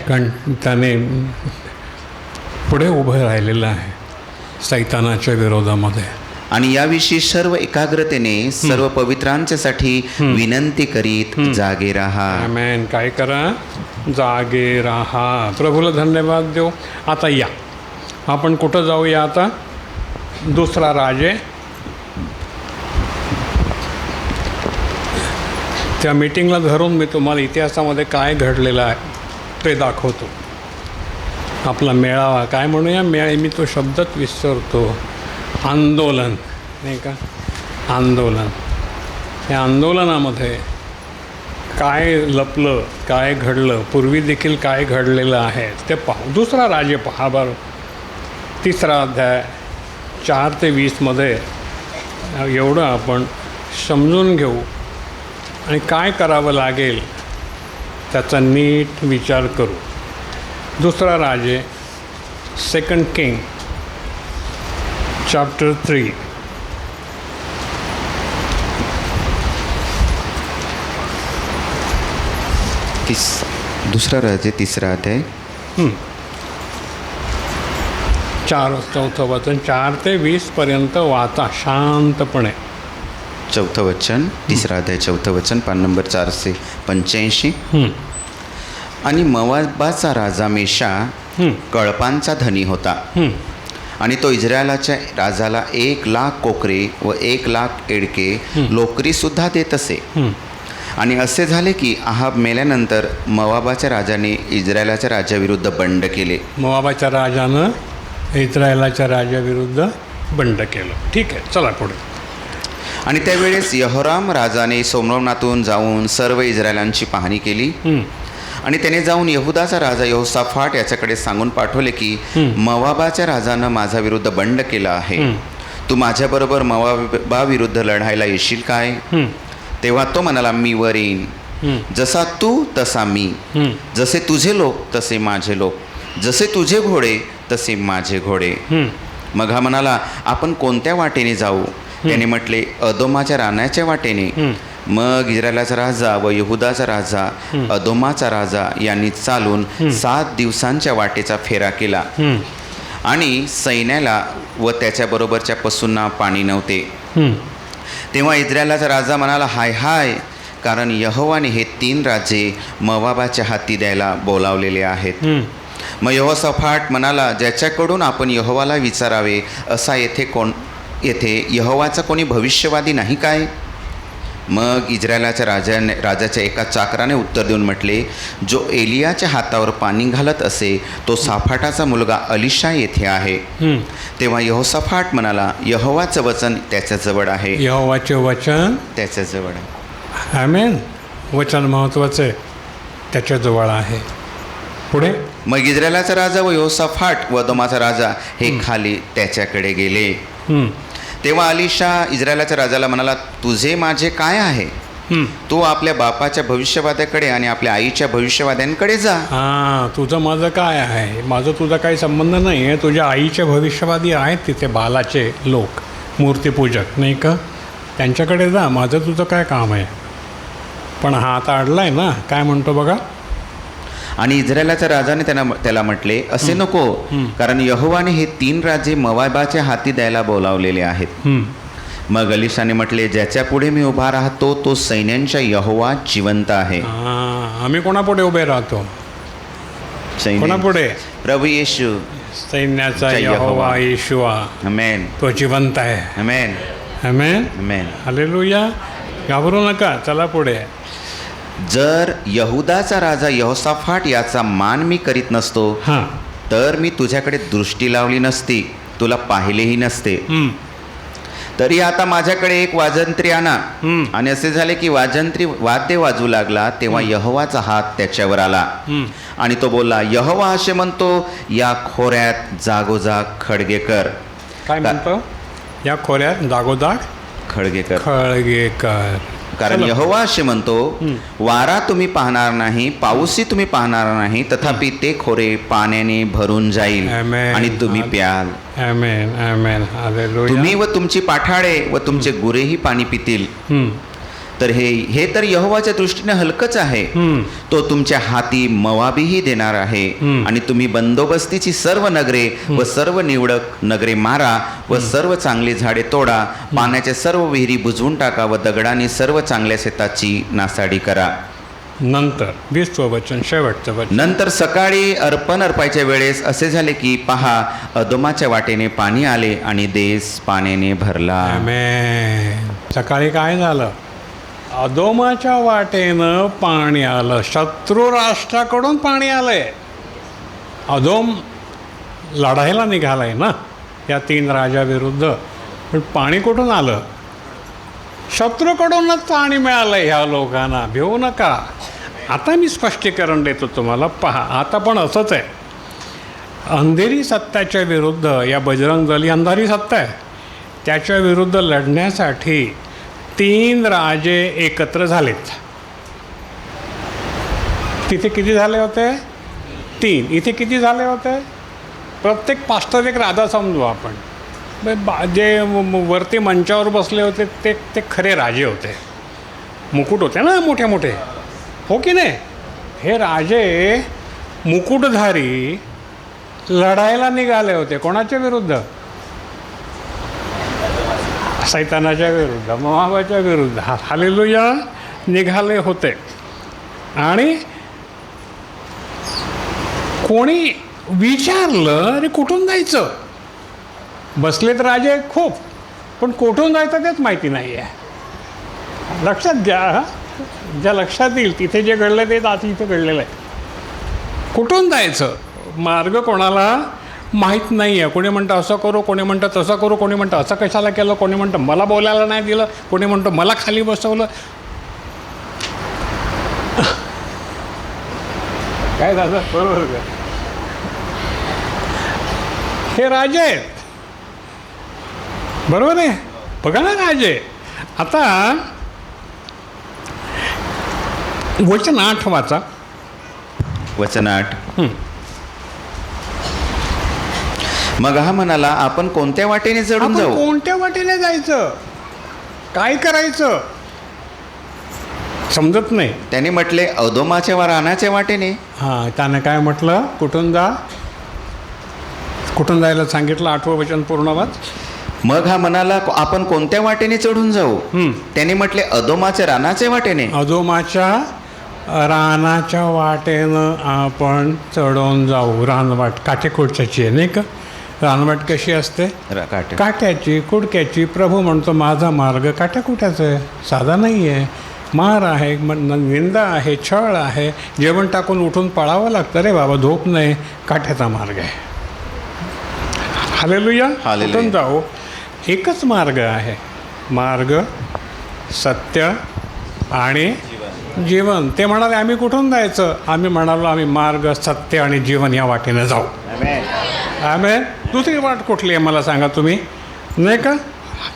कारण त्याने पुढे उभं राहिलेलं आहे सैतानाच्या विरोधामध्ये.
आणि याविषयी सर्व एकाग्रतेने सर्व पवित्रांच्यासाठी विनंती करीत जागे राहा.
आमेन. काय करा? जागे राहा. प्रभूला धन्यवाद देऊ. आता या आपण कुठं जाऊया? आता दुसरा राजे. त्या मीटिंगला धरून मी तुम्हाला इतिहासामध्ये काय घडलेलं आहे ते दाखवतो. आपला मेळावा काय म्हणूया? मी तो शब्दच विसरतो. आंदोलन नाही का? आंदोलन. या आंदोलनामध्ये काय लपलं, काय घडलं, पूर्वी देखील काय घडलेलं आहे ते पाहू. दुसरा राजे पहा बरं. 3रा अध्याय 4 ते 20मध्ये एवढं आपण समजून घेऊ आणि काय करावं लागेल त्याचा नीट विचार करू. दुसरा राजे 2 किंग चॅप्टर 3.
दुसरा राजे 3रा अध्याय
4 वचन 4 ते 20पर्यंत वाचा शांतपणे.
4 वचन 3रा अध्याय 4 वचन पान नंबर 485. आणि मोवाबाचा राजा मेशा कळपांचा धनी होता. आणि तो इस्रायलाच्या राजाला 1,00,000 कोकरे व 1,00,000 एडके लोकरीसुद्धा देत असे. आणि असे झाले की आहाब मेल्यानंतर मोवाबाच्या राजाने इस्रायलाच्या राजाविरुद्ध बंड केले.
मोवाबाच्या राजानं इस्रायलाच्या राजाविरुद्ध बंड केलं. ठीक आहे, चला पुढे.
आणि त्यावेळेस यहोराम राजाने सोमरोनातून जाऊन सर्व इस्रायलांची पाहणी केली. आणि त्याने जाऊन यहुदाचा राजा यहोसाफाट याच्याकडे सांगून पाठवले की मोवाबाच्या राजानं माझा विरुद्ध बंड केला आहे. तू माझ्याबरोबर मोवाबाविरुद्ध लढायला येशील काय? तेव्हा तो म्हणाला, मी वर येईन. जसा तू तसा मी, जसे तुझे लोक तसे माझे लोक, जसे तुझे घोडे तसे माझे घोडे. मग हा म्हणाला, आपण कोणत्या वाटेने जाऊ? त्याने म्हटले, अदोमाच्या रानाच्या वाटेने. मग इस्रायलाचा राजा व यहुदाचा राजा अदोमाचा राजा यांनी चालून 7 दिवसांच्या वाटेचा फेरा केला. आणि सैन्याला व त्याच्याबरोबरच्या पशूंना पाणी नव्हते. तेव्हा इस्रायलाचा राजा म्हणाला, हाय हाय, कारण यहोवाने हे 3 राजे मोवाबाच्या हाती द्यायला बोलावलेले आहेत. मग यहोसाफाट म्हणाला, ज्याच्याकडून आपण यहोवाला विचारावे असा येथे यहोवाचा कोणी भविष्यवादी नाही काय? मग इस्रायलाच्या राजाच्या एका चाकराने उत्तर देऊन म्हटले, जो एलियाच्या हातावर पाणी घालत असे तो साफाटाचा मुलगा अलिशा येथे आहे. तेव्हा यहोसाफाट म्हणाला, यहोवाचं वचन त्याच्याजवळ आहे.
यहोवाचे वचन
त्याच्याजवळ आहे.
आमेन. वचन महत्त्वाचं आहे, त्याच्याजवळ आहे. पुढे.
मग इस्रायलाचा राजा व यहोसाफाट व अदोमाचा राजा हे खाली त्याच्याकडे गेले. तेव्हा अलिशा इस्रायलाच्या राजाला म्हणाला, तुझे माझे काय आहे? तू आपल्या बापाच्या भविष्यवाद्याकडे आणि आपल्या आईच्या भविष्यवाद्यांकडे जा.
तुझं माझं काय आहे? माझं तुझा काही संबंध नाही आहे. तुझ्या आईचे भविष्यवादी आहेत तिथे, बालाचे लोक, मूर्तीपूजक नाही का, त्यांच्याकडे जा. माझं तुझं काय काम आहे? पण हा आता अडला आहे ना. काय म्हणतो बघा.
आणि इस्रायलाच्या राजाने त्याला म्हटले, असे नको, कारण यहोवाने हे 3 राजे मोवाबाच्या हाती द्यायला बोलावलेले आहेत. मग अलिशाने म्हटले, ज्याच्या पुढे मी उभा राहतो तो सैन्यांच्या यहोवा जिवंत आहे.
आम्ही कोणापुढे उभे राहतो? कोणापुढे?
प्रभू येशू,
सैन्याचा यहोवा येशूआ.
आमेन.
तो जिवंत आहे.
आमेन.
आमेन.
आमेन.
हालेलुया. घाबरू नका, चला पुढे.
जर यहुदाचा राजा यहोसाफाट याचा मान मी करीत नसतो तर मी तुझ्याकडे दृष्टी लावली नसती, तुला पाहिलेही नसते. तरी आता माझ्याकडे एक वाजंत्री आणा. आणि असे झाले की वाजंत्री वाद्य वाजू लागला, तेव्हा यहोवाचा हात त्याच्यावर आला. आणि तो बोलला, यहोवा असे म्हणतो, या खोऱ्यात जागोजाग खळगे कर.
काय म्हणतो? या खोऱ्यात जागोजाग खळगे कर.
कारण यहोवा असे म्हणतो, वारा तुम्ही पाहणार नाही, पाऊसही तुम्ही पाहणार नाही, तथापि ते खोरे पाण्याने भरून जाईल आणि तुम्ही प्याल.
आमेन. आमेन. हालेलुया.
तुम्ही व तुमची पाठाळे व तुमचे गुरेही पाणी पितील. तर हे तर यहोवाच्या दृष्टीने हलकंच आहे. तो तुमच्या हाती मवाबीही देणार आहे आणि तुम्ही बंदोबस्तीची सर्व नगरे व सर्व निवडक नगरे मारा व सर्व चांगली झाडे तोडा, पाण्याच्या सर्व विहिरी बुजवून टाका व दगडाने सर्व चांगल्या शेताची नासाडी करा.
नंतर 20 वचन, शेवटचं वचन.
नंतर सकाळी अर्पण अर्पायच्या वेळेस असे झाले की पहा, अदोमाच्या वाटेने पाणी आले आणि देश पाण्याने भरला.
आमेन. सकाळी काय झालं? अदोमाच्या वाटेनं पाणी आलं. शत्रू राष्ट्राकडून पाणी आलंय. अदोम लढायला निघालाय ना या 3 राजाविरुद्ध, पण पाणी कुठून आलं? शत्रूकडूनच पाणी मिळालं ह्या लोकांना. भिवू नका. आता मी स्पष्टीकरण देतो तुम्हाला. पहा, आता पण असंच आहे. अंधेरी सत्ताच्या विरुद्ध या बजरंग दल ही अंधारी सत्ता आहे, त्याच्या विरुद्ध लढण्यासाठी 3 राजे एकत्र झालेत. तिथे किती झाले होते? 3. इथे किती झाले होते? प्रत्येक पास्टर एक राजा समजू आपण. जे वरती मंचावर बसले होते ते खरे राजे होते. मुकुट होते ना मोठे मोठे, हो की नाही? हे राजे मुकुटधारी लढायला निघाले होते. कोणाच्या विरुद्ध? सैतानाच्या विरुद्ध, मोआबाच्या विरुद्ध. हालेलुया, निघाले होते. आणि कोणी विचारलं, अरे कुठून जायचं? बसलेत राजे खूप, पण कुठून जायचं तेच माहिती नाही आहे. लक्षात घ्या, ज्या लक्षात येईल तिथे जे घडलं ते आता इथे घडलेलं आहे. कुठून जायचं? मार्ग कोणाला माहीत नाही आहे. कोणी म्हणतं असं करू, कोणी म्हणतं तसं करू, कोणी म्हणतं असं कशाला केलं, कोणी म्हणतं मला बोलायला नाही दिलं, कोणी म्हणतं मला खाली बसवलं. काय झालं? बरोबर का? हे राजे आहेत, बरोबर आहे? बघा ना राजे. आता वचन 8 वाचा.
वचन 8. मग हा म्हणाला, आपण कोणत्या वाटेने चढून
आपण
जाऊ?
कोणत्या वाटेने जायचं? काय करायचं समजत नाही.
त्याने म्हटले, अदोमाच्या व रानाच्या वाटेने.
हां, त्याने काय म्हटलं? कुठून जा? कुठून जायला सांगितलं? 8वं वचन पूर्ण वाच.
मग हा म्हणाला, आपण कोणत्या वाटेने चढून जाऊ? त्याने म्हटले, अदोमाच्या रानाच्या वाटेने.
अदोमाच्या रानाच्या वाटेनं आपण चढून जाऊ. रानवाट काटेकोटच्याची आहे नाही का? रानवाट कशी असते? काट्याची, कुडक्याची. प्रभू म्हणतो माझा मार्ग काट्याकुट्याचा आहे, साधा नाही आहे. मार आहे, निंदा आहे, छळ आहे, जेवण टाकून उठून पळावं लागतं. रे बाबा झोप नाही, काट्याचा मार्ग आहे. हालेलुया. कुठून जाऊ? एकच मार्ग आहे. मार्ग, सत्य आणि जीवन. ते म्हणाले आम्ही कुठून जायचं? आम्ही म्हणालो आम्ही मार्ग, सत्य आणि जीवन या वाटेनं जाऊ. आमेन. दुसरी वाट कुठली आहे मला सांगा तुम्ही, नाही का?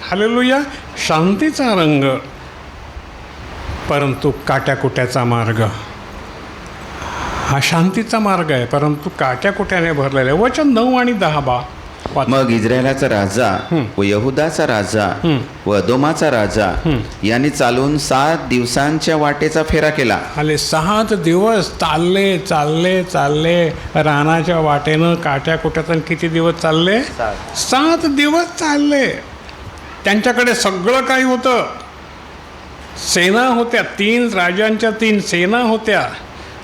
हालेलुया. शांतीचा रंग परंतु काट्याकुट्याचा मार्ग. हा शांतीचा मार्ग आहे परंतु काट्याकुट्याने भरलेला आहे. वचन 9 आणि 10
मग इस्रायलाचा राजा व यहुदाचा राजा व अदोमाचा राजा यांनी चालून 7 दिवसांच्या वाटेचा फेरा केला.
आले 7 दिवस चालले चालले चालले रानाच्या वाटेनं काट्याकुट्यातून. किती दिवस चालले? 7 दिवस चालले. त्यांच्याकडे सगळं काही होतं. सेना होत्या, 3 राजांच्या 3 सेना होत्या.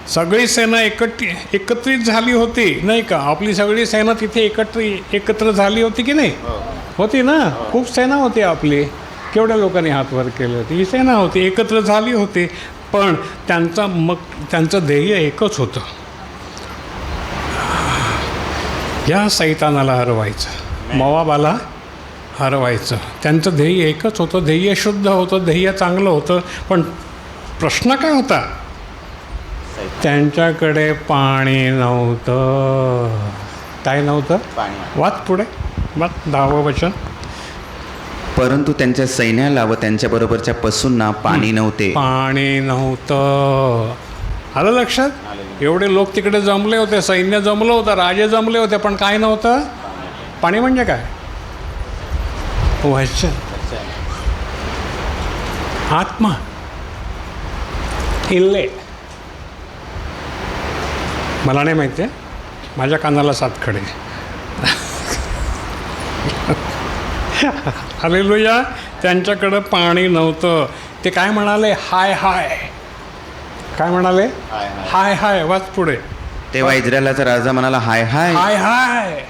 सगळी सेना एकत्रित झाली होती नाही का? आपली सगळी सेना तिथे एकत्र झाली होती की नाही? होती ना? खूप सेना होती आपली. केवढ्या लोकांनी हात वर केले होते? ही सेना होती, एकत्र झाली होती. पण त्यांचं ध्येय एकच होतं, या सैतानाला हरवायचं, मोआबाला हरवायचं. त्यांचं ध्येय एकच होतं. ध्येय शुद्ध होतं, ध्येय चांगलं होतं. पण प्रश्न काय होता? त्यांच्याकडे पाणी नव्हतं. काय नव्हतं? वाच पुढे, वाच 10वं वचन.
परंतु त्यांच्या सैन्याला व त्यांच्याबरोबरच्या पशूंना पाणी नव्हते.
पाणी नव्हतं. आलं लक्षात? एवढे लोक तिकडे जमले होते, सैन्य जमलं होतं, राजे जमले होते, पण काय नव्हतं? पाणी म्हणजे काय? वचन, आत्मा. इल्ले. मला नाही माहिती आहे, माझ्या कानाला 7 खडे. हालेलुया. त्यांच्याकडं पाणी नव्हतं. ते काय म्हणाले? हाय हाय. काय म्हणाले? हाय हाय. वाच पुढे.
तेव्हा इस्रायलाचा राजा म्हणाला, हाय हाय,
हाय हाय.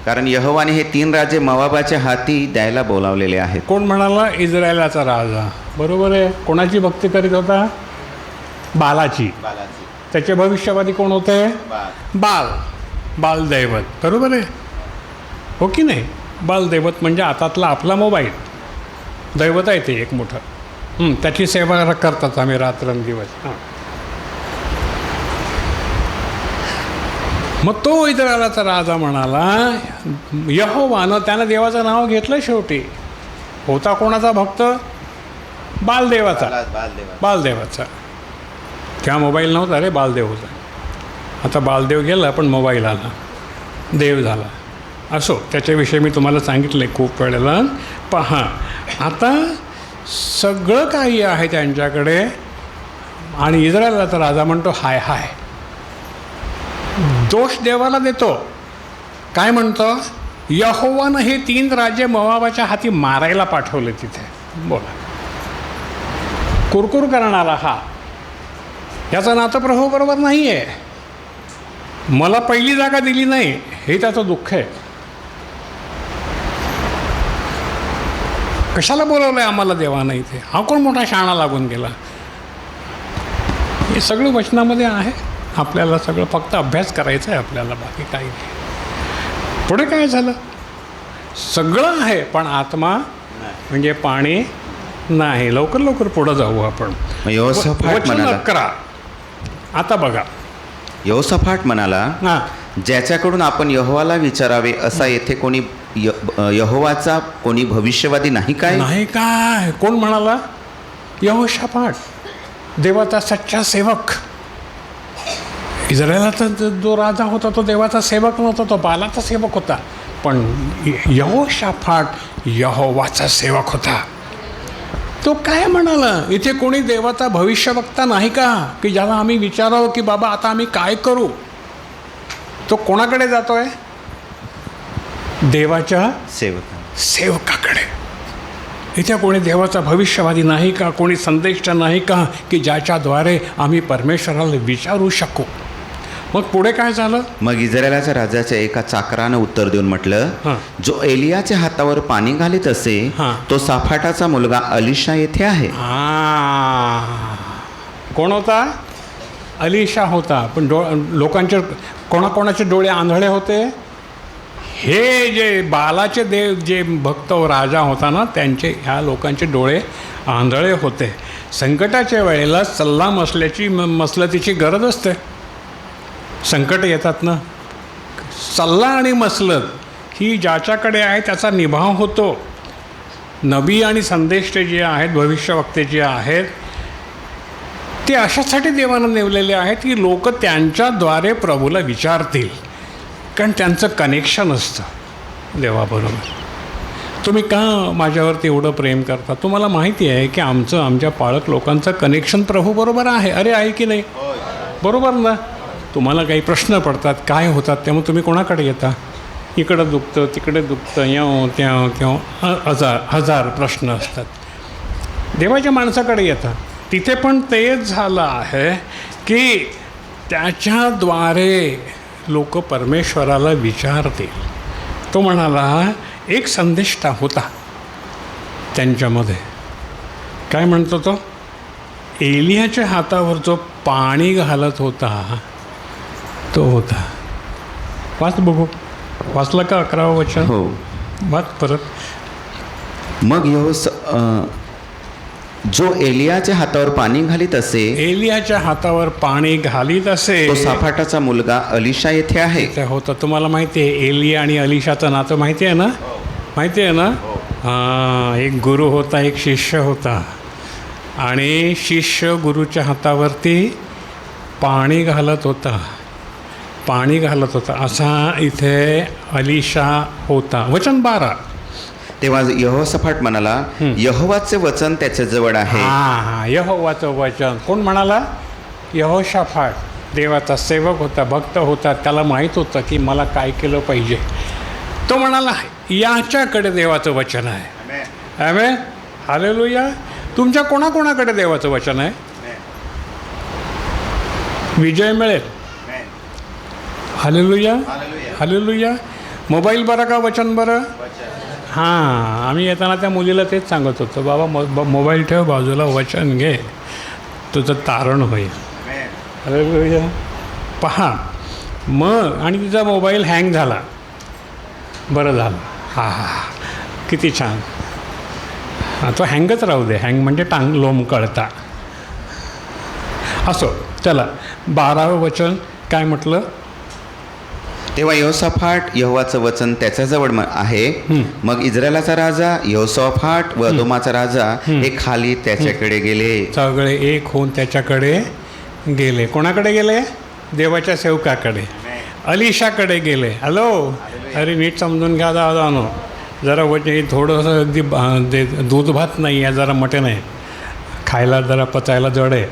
कारण यहोवाने हे 3 राजे मोवाबाच्या हाती द्यायला बोलावलेले आहेत.
कोण म्हणाला? इस्रायलाचा राजा. बरोबर आहे. कोणाची भक्ती करीत होता? बालाची. त्याचे भविष्यवादी कोण होते? बाल दैवत. बरोबर आहे, हो की नाही? बाल दैवत म्हणजे हातातला आपला मोबाईल दैवत आहे ते एक मोठं. त्याची सेवा करतात आम्ही रात्रंदिवस. हां. मग तो इस्रायलाचा राजा म्हणाला, यहोवानं, त्यानं देवाचं नाव घेतलं. शेवटी होता कोणाचा भक्त? बालदेवाचा. त्या मोबाईल नव्हता रे, बालदेव होता. आता बालदेव गेला पण मोबाईल आला, देव झाला. असो, त्याच्याविषयी मी तुम्हाला सांगितलं आहे खूप वेळेला. पहा, आता सगळं काही आहे त्यांच्याकडे आणि इस्रायलाचा राजा म्हणतो हाय हाय. दोष देवाला देतो. काय म्हणतो? यहोवानं हे 3 राजे मोवाबाच्या हाती मारायला पाठवले तिथे. बोला, कुरकुर करणारा हा. याचं नातं प्रभू बरोबर नाही आहे. मला पहिली जागा दिली नाही हे त्याचं दुःख आहे. कशाला बोलवलं आहे आम्हाला देवानं इथे? हा कोण मोठा शाणा लागून गेला? हे सगळं वचनामध्ये आहे. आपल्याला सगळं फक्त अभ्यास करायचा आहे आपल्याला, बाकी काही नाही. पुढे काय झालं? सगळं आहे पण आत्मा म्हणजे पाणी नाही. लवकर पुढं जाऊ आपण.
यहोशाफाट म्हणाला,
11. आता बघा,
यहोशाफाट म्हणाला,
हां,
ज्याच्याकडून आपण यहोवाला विचारावे असा येथे कोणी यहोवाचा कोणी भविष्यवादी नाही काय?
नाही काय? कोण म्हणाला? यहोशाफाट, देवाचा सच्चा सेवक. इस्रायलाचा जो राजा होता तो देवाचा सेवक नव्हता, तो बालाचा सेवक होता. पण यहोशाफाट यहोवाचा सेवक होता. तो काय म्हणाला? इथे कोणी देवाचा भविष्यवक्ता नाही का, की ज्याला आम्ही विचारावं की बाबा आता आम्ही काय करू? तो कोणाकडे जातोय? देवाच्या सेवकाकडे. इथे कोणी देवाचा भविष्यवादी नाही का? कोणी संदेष्टा नाही का, की ज्याच्याद्वारे आम्ही परमेश्वराला विचारू शकू? मग पुढे काय झालं?
मग इस्रायलाच्या राजाच्या एका चाकरानं उत्तर देऊन म्हटलं, जो एलियाच्या हातावर पाणी घालीत असे तो साफाटाचा मुलगा अलिशा येथे आहे.
कोण होता? अलिशा होता. पण लोकांचे कोणाकोणाचे डोळे आंधळे होते? हे जे बालाचे देव, जे भक्त राजा होता ना, त्यांचे, ह्या लोकांचे डोळे आंधळे होते. संकटाच्या वेळेला सल्ला मसलतीची गरज असते. संकट येतात ना, सल्ला आणि मसलत ही ज्याच्याकडे आहे त्याचा निभाव होतो. नबी आणि संदेष्टे जे आहेत, भविष्यवक्ते जे आहेत, ते अशासाठी देवानं नेमलेले आहेत की लोक त्यांच्याद्वारे प्रभूला विचारतील, कारण त्यांचं कनेक्शन असतं देवाबरोबर. तुम्ही का माझ्यावरती एवढं प्रेम करता? तुम्हाला माहिती आहे की आमच्या पाळक लोकांचं कनेक्शन प्रभूबरोबर आहे. अरे आहे की नाही? बरोबर ना? तुम्हाला काही प्रश्न पडतात, काय होतात, त्यामुळे तुम्ही कोणाकडे येता? इकडं दुखतं, तिकडे दुखतं, हजार प्रश्न असतात. देवाच्या माणसाकडे येतात. तिथे पण तेच झालं आहे की त्याच्याद्वारे लोक परमेश्वराला विचारतील. तो म्हणाला, एक संदेष्टा होता त्यांच्यामध्ये. काय म्हणतो तो? एलियाच्या हातावर जो पाणी घालत होता तो होता. वाच बघू. वाचलं का 11वं वचन?
हो,
वाच परत.
मग जो एलियाच्या हातावर पाणी घालीत असे,
एलियाच्या हातावर पाणी घालीत असे
तो साफाटाचा मुलगा अलिशा येथे आहे.
ते होतं. तुम्हाला माहिती आहे एलिया आणि अलिशाचं नातं? माहिती आहे ना? माहिती आहे ना? हां, एक गुरु होता, एक शिष्य होता, आणि शिष्य गुरुच्या हातावरती पाणी घालत होता. असा इथे अलिशा होता. वचन 12.
तेव्हा यहोशाफाट म्हणाला, यहोवाचे वचन त्याच्या जवळ आहे.
यहोवाचं वचन. कोण म्हणाला? यहोशाफाट देवाचा सेवक होता, भक्त होता, त्याला माहीत होतं की मला काय केलं पाहिजे. तो म्हणाला याच्याकडे देवाचं वचन आहे. आमेन. हालेलुया. तुमच्या कोणाकोणाकडे देवाचं वचन आहे? विजय मिळेल. हालेलुया. हालेलुया. मोबाईल बरं का वचन बरं? हां, आम्ही येताना त्या मुलीला तेच सांगत होतो, बाबा मोबाईल ठेव बाजूला, वचन घे, तुझं तारण होईल. हालेलुया. पहा मग, आणि तिचा मोबाईल हँग झाला. बरं झालं. हां, किती छान. हां, तो हँगच राहू दे. हँग म्हणजे लोंबकळता. असो, चला 12वं वचन काय म्हटलं?
तेव्हा यहोशाफाट यहोवाचं वचन त्याच्याजवळ आहे. मग इस्रायलाचा राजा यहोशाफाट व अदोमाचा राजा हे खाली त्याच्याकडे गेले.
सगळे एक होऊन त्याच्याकडे गेले. कोणाकडे गेले? देवाच्या सेवकाकडे, अलिशाकडे गेले. हॅलो, अरे नीट समजून घ्या दादानो, जरा थोडंसं अगदी दूध भात नाही आहे, जरा मटण आहे, खायला जरा पचायला जड आहे,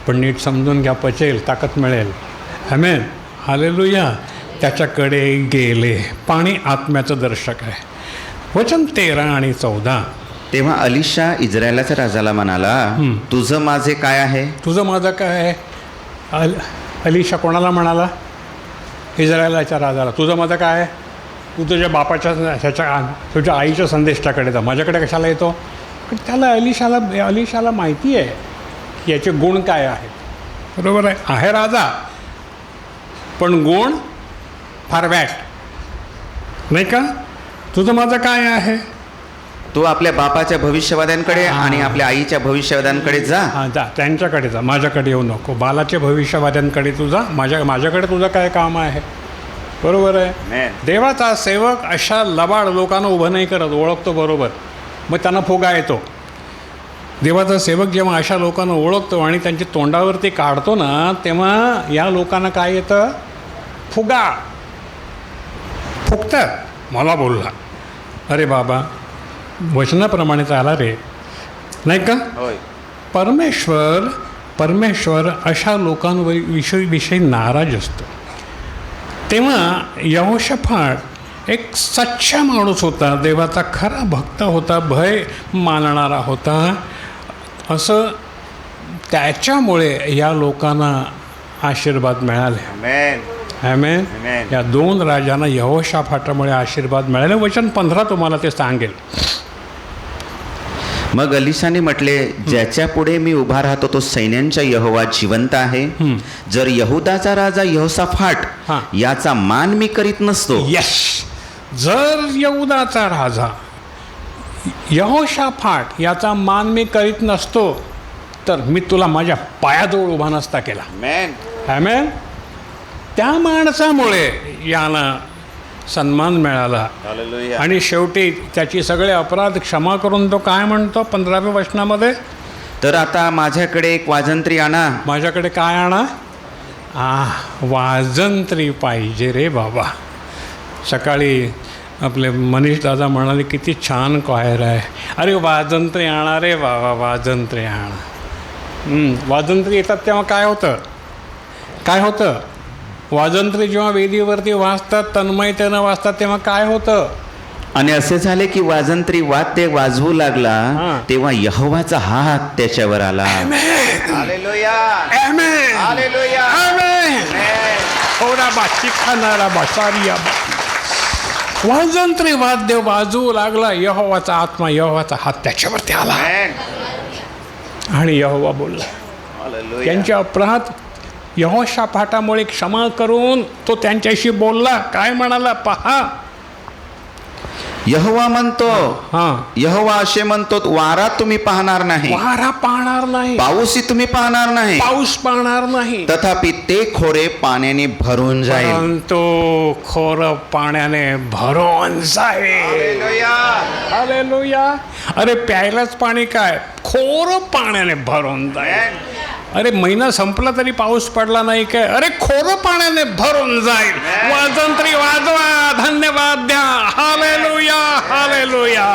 पण नीट समजून घ्या, पचेल, ताकद मिळेल. आमेन. हालेलुया. त्याच्याकडे गेले. पाणी आत्म्याचं दर्शक आहे. वचन 13 आणि 14.
तेव्हा अलिशा इस्रायलाच्या राजाला म्हणाला, तुझं माझे काय आहे?
तुझं माझं काय आहे? अलिशा कोणाला म्हणाला? इस्रायलाच्या राजाला. तुझं माझं काय आहे? तू तुझ्या बापाच्या तुझ्या आईच्या संदेष्टाकडे जा, माझ्याकडे कशाला येतो? पण त्याला अलिशाला माहिती आहे की याचे गुण काय आहेत. बरोबर आहे राजा, पण गुण फार वॅट नाही का? तुझं माझं काय आहे?
तू आपल्या बापाच्या भविष्यवाद्यांकडे आणि आपल्या आईच्या भविष्यवाद्यांकडे जा.
हां, जा, त्यांच्याकडे जा, माझ्याकडे येऊ नको. बालाच्या भविष्यवाद्यांकडे तू जा, माझ्याकडे तुझं काय काम आहे? बरोबर आहे. देवाचा सेवक अशा लबाड लोकांना उभं नाही करत, ओळखतो बरोबर, मग त्यांना फुगा येतो. देवाचा सेवक जेव्हा अशा लोकांना ओळखतो आणि त्यांच्या तोंडावरती काढतो ना, तेव्हा या लोकांना काय येतं? फुगा. फुगतात. मला बोलला, अरे बाबा वचनाप्रमाणे चाला रे, नाही का? परमेश्वर अशा लोकांविषयी नाराज असतो. तेव्हा यहोशाफाट एक सच्चा माणूस होता, देवाचा खरा भक्त होता, भय मानणारा होता. असं त्याच्यामुळे या लोकांना आशीर्वाद मिळाले. आमेन. या 2 राजांना यहोशाफाटामुळे आशीर्वाद मिळाले. वचन 15 तुम्हाला ते सांगेल.
मग अलिशाने म्हटले, ज्याच्या पुढे मी उभा राहतो तो सैन्यांचा यहोवा जिवंत आहे. जर यहुदाचा राजा यहोशाफाट याचा मान मी करीत नसतो.
यस, जर यहुदाचा राजा यहोशाफाट याचा मान मी करीत नसतो, तर मी तुला माझ्या पायाजवळ उभा नसता केला. आमेन. त्या माणसामुळे याला सन्मान मिळाला. आणि शेवटी त्याची सगळे अपराध क्षमा करून तो काय म्हणतो 15व्या वचनामध्ये?
तर आता माझ्याकडे एक वाजंत्री आणा.
माझ्याकडे काय आणा? वाजंत्री पाहिजे रे बाबा. सकाळी आपले मनीष दादा म्हणाले किती छान क्वायर आहे. अरे वाजंत्री आणा रे बाबा, वाजंत्री आणा. वाजंत्री येतात तेव्हा काय होतं? वाजंत्री जेव्हा वेदीवरती वाजतात, तन्मयतेनं वाजतात, तेव्हा काय होतं?
आणि असे झाले की वाजंत्री वाद्य वाजवू लागला, तेव्हा यहोवाचा हात त्याच्यावर आला.
वाजंत्री वाद्य वाजवू लागला, यहोवाचा आत्मा, यहोवाचा हात त्याच्यावरती आला. आणि यहोवा बोलला. त्यांचे अपराध यहोशाफाटामुळे क्षमा करून तो त्यांच्याशी बोलला. काय म्हणाला? पहा,
यहोवा म्हणतो, यहोवा असे म्हणतो, वारा तुम्ही पाहणार नाही,
वारा पाहणार नाही,
पाऊसही तुम्ही पाहणार नाही,
पाऊस पाहणार नाही,
तथापि ते खोरे पाण्याने भरून जाईल.
परंतु खोर पाण्याने भरून जाईल. हालेलुया. अरे प्यायलाच पाणी काय, खोर पाण्याने भरून जाईल. अरे महिना संपला तरी पाऊस पडला नाही काय? अरे खोरं पाण्याने भरून जाईल. वाजंत्री वाजवा, धन्यवाद द्या. Hallelujah, hallelujah.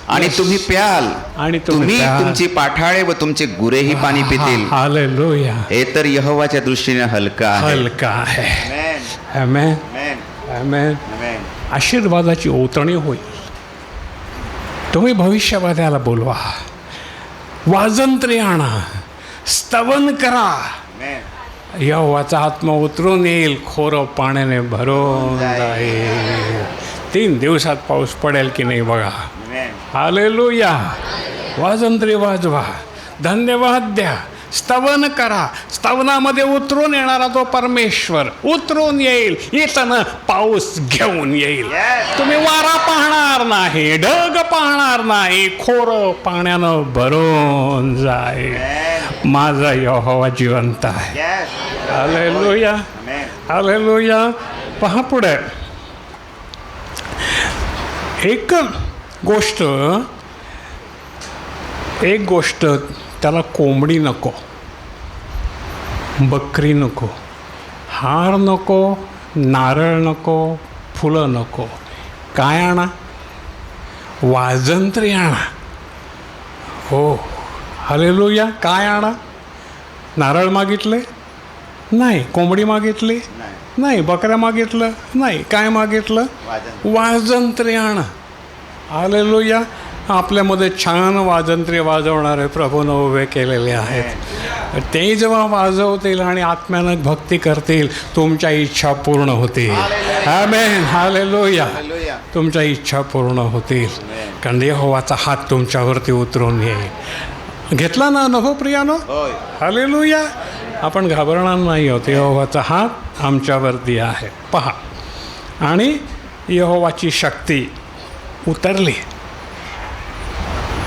आणि तुम्ही प्याल
आणि तुम्ही प्याल.
तुमची पाठाळे व तुमचे गुरेही पाणी पितील.
हालेलुया.
हे तर यहोवाच्या दृष्टीने हलका आहे.
हलका आहे.
Amen.
आमेन.
Amen.
आमेन.
Amen.
आशीर्वादाची ओतणी होईल. तुम्ही भविष्यवाद्याला बोलवा, वाजंत्री आणा, स्तवन करा.
Amen.
यहोवाचा आत्मा उतरून येईल, खोरं पाण्याने भरून जाईल. 3 दिवसात पाऊस पडेल की नाही बघा.
Amen.
हालेलुया. वाजंत्री वाजवा, धन्यवाद द्या, स्तवन करा. स्तवनामध्ये उतरून येणारा तो परमेश्वर उतरून येईल. येताना पाऊस घेऊन येईल. तुम्ही वारा पाहणार नाही, ढग पाहणार नाही, खोरं पाण्यानं भरून जाईल. माझा यहोवा जिवंत आहे.
Yes.
हालेलुया.
Amen.
हालेलुया. पहा पुढे एक गोष्ट त्याला कोंबडी नको, बकरी नको, हार नको, नारळ नको, फुलं नको. काय आणा? वाजंत्री आणा. हो, हालेलुया. काय आणा? नारळ मागितले नाही, कोंबडी मागितली नाही, बकऱ्या मागितलं नाही, काय मागितलं? वाजंत्री आणा. हालेलुया. आपल्यामध्ये छान वाजंत्री वाजवणारे प्रभूनं उभे केलेले आहेत. ते जेव्हा वाजवतील आणि आत्म्यानं भक्ती करतील, तुमच्या इच्छा पूर्ण होतील. आमेन. हालेलुया. तुमच्या इच्छा पूर्ण होतील, कारण यहोवाचा हात तुमच्यावरती उतरून येईल. घेतला ना अनुभव प्रियानो? हालेलुया. आपण घाबरणार नाही आहोत. यहोवाचा हात आमच्यावरती आहे. पहा, आणि यहोवाची शक्ती उतरली.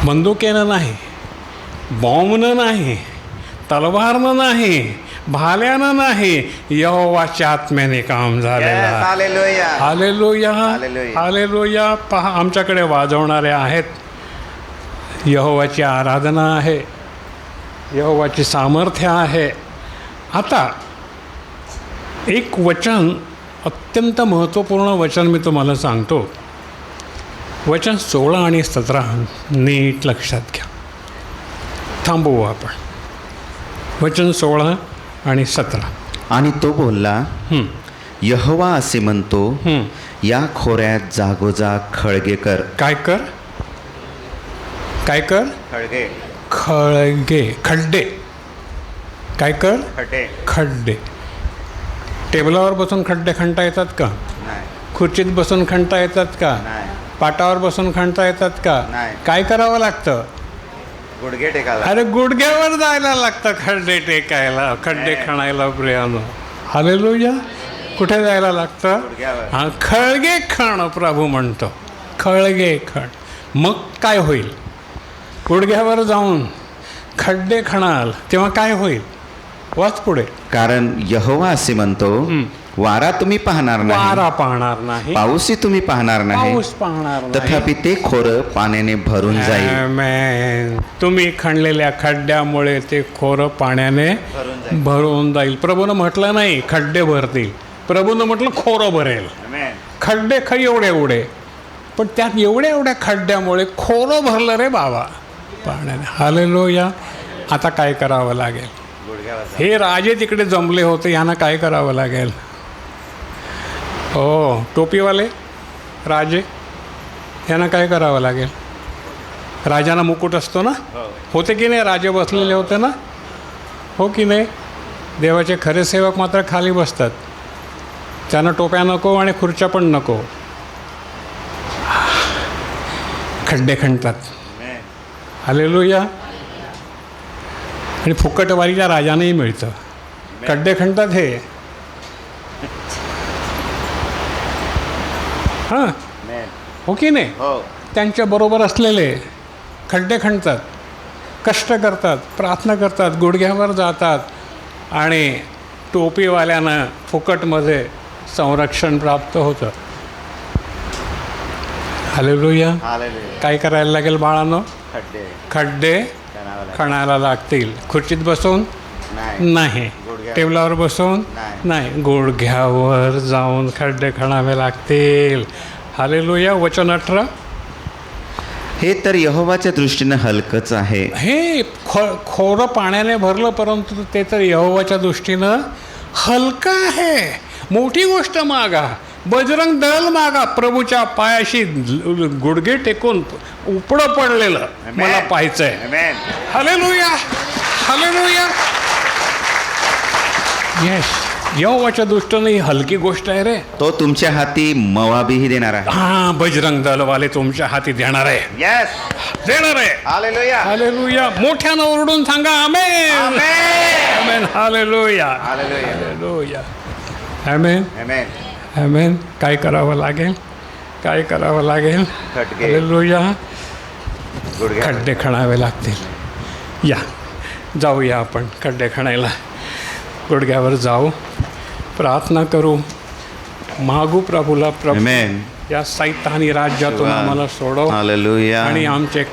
बंदुकेनं नाही, बॉम्बनं नाही, तलवारनं नाही, भाल्यानं नाही, यहोवाच्या आत्म्याने काम झालेलं आहे.
Hallelujah.
हालेलुया.
Hallelujah.
हालेलुया. पहा, आमच्याकडे वाजवणारे आहेत. यहोवाची आराधना आहे, यहोवाची सामर्थ्य आहे. आता एक वचन, अत्यंत महत्त्वपूर्ण वचन मी तुम्हाला सांगतो. वचन 16 आणि 17 नीट लक्षात घ्या. थांबवू आपण. वचन 16 आणि 17.
आणि तो बोलला, यहोवा असे म्हणतो, या खोऱ्यात जागोजाग खळगे कर.
काय कर? काय कर?
खळगे.
खड्डे. काय कर?
खड्डे.
खड्डे. टेबलावर बसून खड्डे खणता येतात का?
नाही.
खुर्चीत बसून खणता येतात का?
नाही.
पाटावर बसून खणता येतात का?
नाही.
काय करावं लागतं?
गुडघे टेकायला.
अरे गुडघ्यावर जायला लागतं खड्डे टेकायला, खड्डे खणायला प्रियानो. हालेलुया. कुठे जायला लागतं?
गुडघ्यावर.
हां, खळगे खण प्रभू म्हणतो. खळगे खण. मग काय होईल? गुडघ्यावर जाऊन खड्डे खणाल तेव्हा काय होईल? वाच पुढे.
कारण यहोवा असे म्हणतो, वारा तुम्ही पाहणार नाही,
वारा पाहणार नाही,
पाऊसही तुम्ही पाहणार नाही,
पाऊस पाहणार नाही,
तथापि ते खोरं पाण्याने भरून जाईल.
आमेन. तुम्ही खणलेल्या खड्ड्यामुळे ते खोरं पाण्याने भरून जाईल. प्रभूनं म्हटलं नाही खड्डे भरतील, प्रभूनं म्हटलं खोरं भरेल. खड्डे एवढे एवढे, पण त्यात एवढ्या खड्ड्यामुळे खोरं भरलं रे बाबा पाण्याने. हालेलुया. आता काय करावं लागेल? हे राजे तिकडे जमले होते, यांना काय करावं लागेल? हो, टोपीवाले राजे, यांना काय करावं लागेल? राजांना मुकुट असतो ना? होते की नाही? राजे बसलेले होते ना? हो की नाही? देवाचे खरे सेवक मात्र खाली बसतात. त्यांना टोप्या नको आणि खुर्च्या पण नको. खड्डे खणतात. हालेलुया. आणि फुकटवारीच्या राजानेही मिळतं. खड्डे खणतात हे. हां, हो की नाही? त्यांच्याबरोबर असलेले खड्डे खणतात, कष्ट करतात, प्रार्थना करतात, गुडघ्यावर जातात आणि टोपीवाल्यानं फुकटमध्ये संरक्षण प्राप्त होतं. हालेलुया. काय करायला लागेल बाळांनो? खड्डे खणायला लागतील. खुर्चीत बसून नाही, टेबलावर बसून नाही, गुडघ्यावर जाऊन खड्डे खणावे लागतील. हालेलुया. वचन 18.
हे तर यहोवाच्या दृष्टीनं हलकंच आहे.
हे खोरं पाण्याने भरलं, परंतु ते तर यहोवाच्या दृष्टीनं हलकं आहे. मोठी गोष्ट मागा, बजरंग दल मागा, प्रभूच्या पायाशी गुडघे टेकून उपडं पडलेलं मला पाहायचंय. Hallelujah, hallelujah. येस, यहोवाच्या दृष्टीनं ही हलकी गोष्ट आहे रे.
तो तुमच्या हाती मवाबीही देणार आहे.
हा, बजरंग दलवाले तुमच्या हाती देणार आहे, देणार आहे.
Hallelujah,
hallelujah. मोठ्यानं ओरडून सांगा आमेन, आमेन. Hallelujah, hallelujah. आमेन, आमेन. काय करावं लागेल, काय करावं लागेल? हालेलुया. खड्डे खणावे लागतील. या, जाऊया आपण खड्डे खणायला. गुडघ्यावर जाऊ, प्रार्थना करू, मागू प्रभूला, प्रभू
आमेन.
या सैतानी राज्यातून आम्हाला सोडव
हालेलुया.
आणि आमचे